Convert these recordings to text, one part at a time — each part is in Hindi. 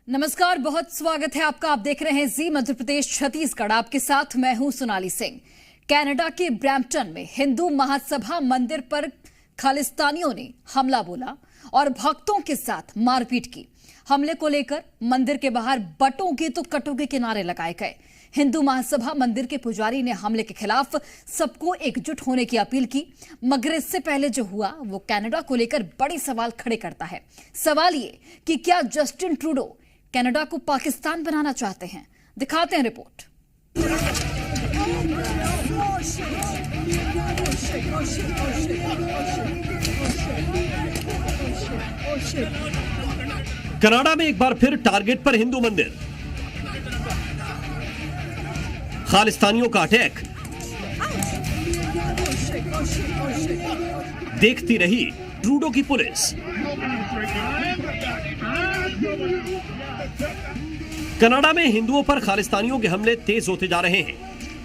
नमस्कार, बहुत स्वागत है आपका। आप देख रहे हैं जी मध्य प्रदेश छत्तीसगढ़। आपके साथ मैं हूं सोनाली सिंह। कनाडा के ब्रैम्पटन में हिंदू महासभा मंदिर पर खालिस्तानियों ने हमला बोला और भक्तों के साथ मारपीट की। हमले को लेकर मंदिर के बाहर बटोगे तो कटोगे के नारे लगाए गए। हिंदू महासभा मंदिर के पुजारी ने हमले के खिलाफ सबको एकजुट होने की अपील की, मगर इससे पहले जो हुआ वो कनाडा को लेकर बड़े सवाल खड़े करता है। सवाल ये कि क्या जस्टिन ट्रूडो कनाडा को पाकिस्तान बनाना चाहते हैं? दिखाते हैं रिपोर्ट। कनाडा में एक बार फिर टारगेट पर हिंदू मंदिर, खालिस्तानियों का अटैक। देखती रही ट्रूडो की पुलिस। कनाडा में हिंदुओं पर खालिस्तानियों के हमले तेज होते जा रहे हैं।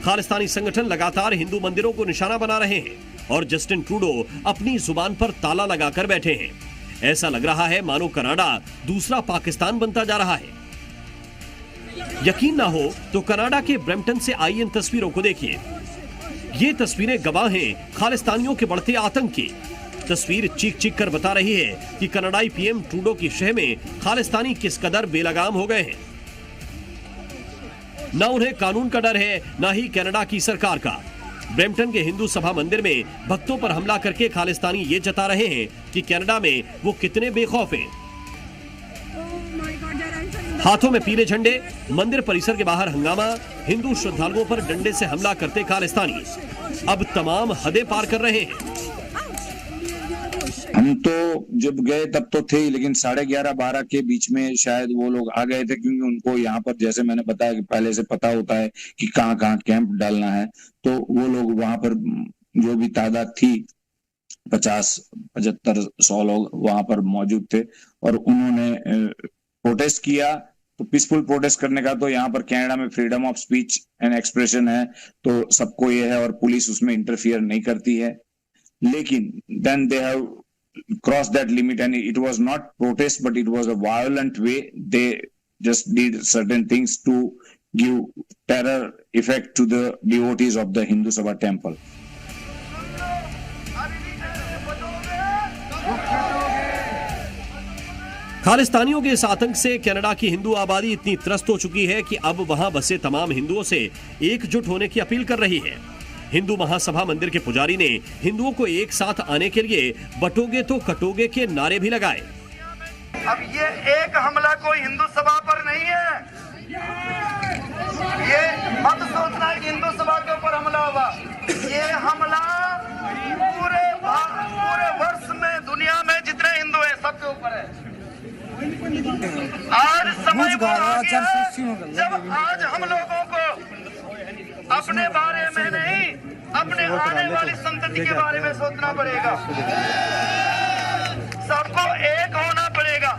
खालिस्तानी संगठन लगातार हिंदू मंदिरों को निशाना बना रहे हैं और जस्टिन ट्रूडो अपनी जुबान पर ताला लगाकर बैठे हैं। ऐसा लग रहा है मानो कनाडा दूसरा पाकिस्तान बनता जा रहा है। यकीन ना हो तो कनाडा के ब्रैम्पटन से आई इन तस्वीरों को देखिए। ये तस्वीरें गवाह हैं खालिस्तानियों के बढ़ते आतंक की। तस्वीर चीख चीख कर बता रही है कि कनाडाई पीएम ट्रूडो की शह में खालिस्तानी किस कदर बेलगाम हो गए हैं। ना उन्हें कानून का डर है, ना ही कनाडा की सरकार का। ब्रैम्पटन के हिंदू सभा मंदिर में भक्तों पर हमला करके खालिस्तानी ये जता रहे हैं कि कनाडा में वो कितने बेखौफ हैं। हाथों में पीले झंडे, मंदिर परिसर के बाहर हंगामा, हिंदू श्रद्धालुओं पर डंडे से हमला करते खालिस्तानी अब तमाम हदें पार कर रहे हैं। हम तो जब गए तब तो थे ही, लेकिन 11:30-12 के बीच में शायद वो लोग आ गए थे, क्योंकि उनको यहाँ पर जैसे मैंने बताया कि पहले से पता होता है कि कहाँ कहाँ कैंप डालना है। तो वो लोग वहां पर जो भी तादाद थी 50-75-100 लोग वहां पर मौजूद थे और उन्होंने प्रोटेस्ट किया। तो पीसफुल प्रोटेस्ट करने का तो यहाँ पर कनाडा में freedom of speech and expression है, तो सबको ये है और पुलिस उसमें इंटरफियर नहीं करती है। लेकिन then they have crossed that limit and it was not protest but it was a violent way. They just did certain things to give terror effect to the devotees of the Hindu Sabha temple. खालिस्तानियों के इस आतंक से कनाडा की हिंदू आबादी इतनी त्रस्त हो चुकी है कि अब वहां बसे तमाम हिंदुओं से एकजुट होने की अपील कर रही है। हिंदू महासभा मंदिर के पुजारी ने हिंदुओं को एक साथ आने के लिए बटोगे तो कटोगे के नारे भी लगाए। अब ये एक हमला कोई हिंदू सभा पर नहीं है। ये मत सोचना कि हिंदू सभा के ऊपर हमला होगा। ये हमला पूरे वर्ष में दुनिया में जितने हिंदू हैं सबके ऊपर है। आज समय वो आ गया जब आज हम लोगों को अपने बारे में नहीं, अपने आने वाली संतति के बारे में सोचना पड़ेगा। सबको एक होना पड़ेगा।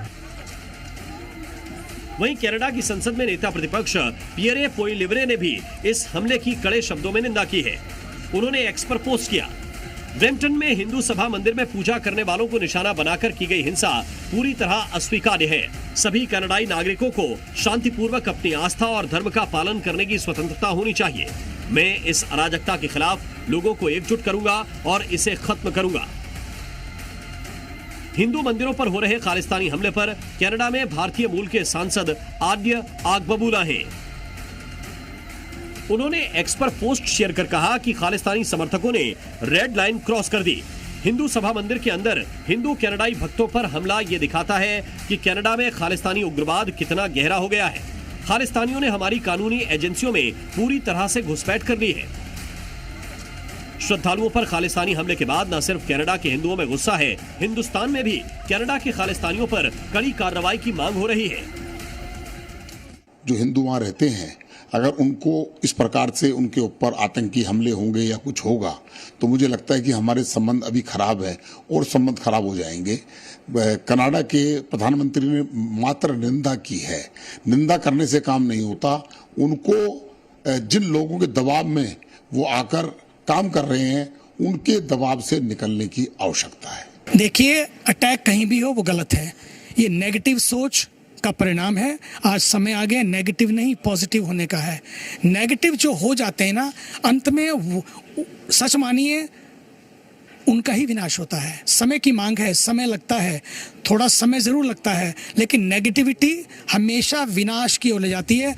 वहीं कनाडा की संसद में नेता प्रतिपक्ष पियरे पोइलिवरे ने भी इस हमले की कड़े शब्दों में निंदा की है। उन्होंने एक्स पर पोस्ट किया, ब्रैम्पटन में हिंदू सभा मंदिर में पूजा करने वालों को निशाना बनाकर की गई हिंसा पूरी तरह अस्वीकार्य है। सभी कनाडाई नागरिकों को शांतिपूर्वक अपनी आस्था और धर्म का पालन करने की स्वतंत्रता होनी चाहिए। मैं इस अराजकता के खिलाफ लोगों को एकजुट करूंगा और इसे खत्म करूंगा। हिंदू मंदिरों पर हो रहे खालिस्तानी हमले पर कनाडा में भारतीय मूल के सांसद आद्य आगबबूला हैं। उन्होंने एक्स पर पोस्ट शेयर कर कहा कि खालिस्तानी समर्थकों ने रेड लाइन क्रॉस कर दी। हिंदू सभा मंदिर के अंदर हिंदू कनाडाई भक्तों पर हमला ये दिखाता है कि कनाडा में खालिस्तानी उग्रवाद कितना गहरा हो गया है। खालिस्तानियों ने हमारी कानूनी एजेंसियों में पूरी तरह से घुसपैठ कर ली है। श्रद्धालुओं पर खालिस्तानी हमले के बाद न सिर्फ कनाडा के हिंदुओं में गुस्सा है, हिंदुस्तान में भी कनाडा के खालिस्तानियों पर कड़ी कार्रवाई की मांग हो रही है। जो हिंदू वहां रहते हैं, अगर उनको इस प्रकार से उनके ऊपर आतंकी हमले होंगे या कुछ होगा तो मुझे लगता है कि हमारे संबंध अभी खराब है और संबंध खराब हो जाएंगे। कनाडा के प्रधानमंत्री ने मात्र निंदा की है। निंदा करने से काम नहीं होता। उनको जिन लोगों के दबाव में वो आकर काम कर रहे हैं उनके दबाव से निकलने की आवश्यकता है। देखिए, अटैक कहीं भी हो वो गलत है। ये नेगेटिव सोच का परिणाम है। आज समय आ गया नेगेटिव नहीं पॉजिटिव होने का है। नेगेटिव जो हो जाते हैं ना, अंत में सच मानिए उनका ही विनाश होता है। समय की मांग है, समय लगता है, थोड़ा समय जरूर लगता है, लेकिन नेगेटिविटी हमेशा विनाश की ओर ले जाती है।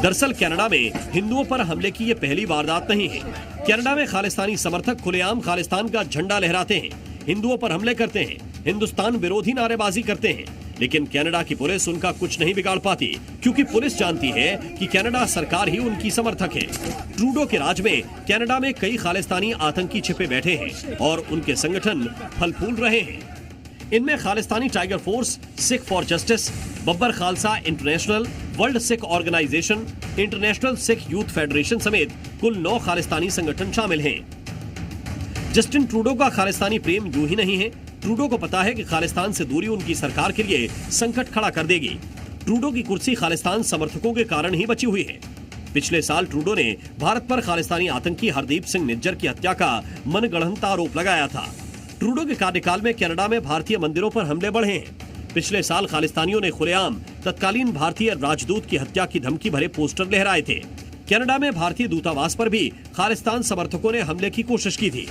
दरअसल कनाडा में हिंदुओं पर हमले की ये पहली वारदात नहीं है। कनाडा में खालिस्तानी समर्थक खुलेआम खालिस्तान का झंडा लहराते हैं, हिंदुओं पर हमले करते हैं, हिंदुस्तान विरोधी नारेबाजी करते हैं, लेकिन कनाडा की पुलिस उनका कुछ नहीं बिगाड़ पाती, क्योंकि पुलिस जानती है कि कनाडा सरकार ही उनकी समर्थक है। ट्रूडो के राज में कनाडा में कई खालिस्तानी आतंकी छिपे बैठे हैं और उनके संगठन फल फूल रहे हैं। इनमें Khalistani tiger force, Sikh for justice, Babbar Khalsa international, world Sikh organisation, international Sikh youth federation समेत कुल 9 खालिस्तानी संगठन शामिल हैं। जस्टिन ट्रूडो का खालिस्तानी प्रेम यूं ही नहीं है। ट्रूडो को पता है कि खालिस्तान से दूरी उनकी सरकार के लिए संकट खड़ा कर देगी। ट्रूडो की कुर्सी खालिस्तान समर्थकों के कारण ही बची हुई है। पिछले साल ट्रूडो ने भारत पर खालिस्तानी आतंकी हरदीप सिंह निज्जर की हत्या का मनगढ़ंत आरोप लगाया था। ट्रूडो के कार्यकाल में कनाडा में भारतीय मंदिरों पर हमले बढ़े हैं। पिछले साल खालिस्तानियों ने खुलेआम तत्कालीन भारतीय राजदूत की हत्या की धमकी भरे पोस्टर लहराए थे। कनाडा में भारतीय दूतावास पर भी खालिस्तान समर्थकों ने हमले की कोशिश की थी।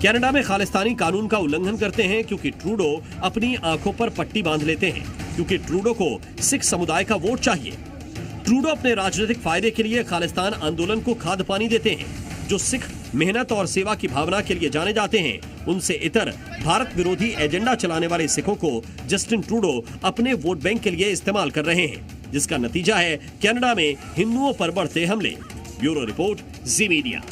कनाडा में खालिस्तानी कानून का उल्लंघन करते हैं क्योंकि ट्रूडो अपनी आंखों पर पट्टी बांध लेते हैं, क्योंकि ट्रूडो को सिख समुदाय का वोट चाहिए। ट्रूडो अपने राजनीतिक फायदे के लिए खालिस्तान आंदोलन को खाद पानी देते हैं। जो सिख मेहनत और सेवा की भावना के लिए जाने जाते हैं, उनसे इतर भारत विरोधी एजेंडा चलाने वाले सिखों को जस्टिन ट्रूडो अपने वोट बैंक के लिए इस्तेमाल कर रहे हैं, जिसका नतीजा है कनाडा में हिंदुओं पर बढ़ते हमले। ब्यूरो रिपोर्ट, जी मीडिया।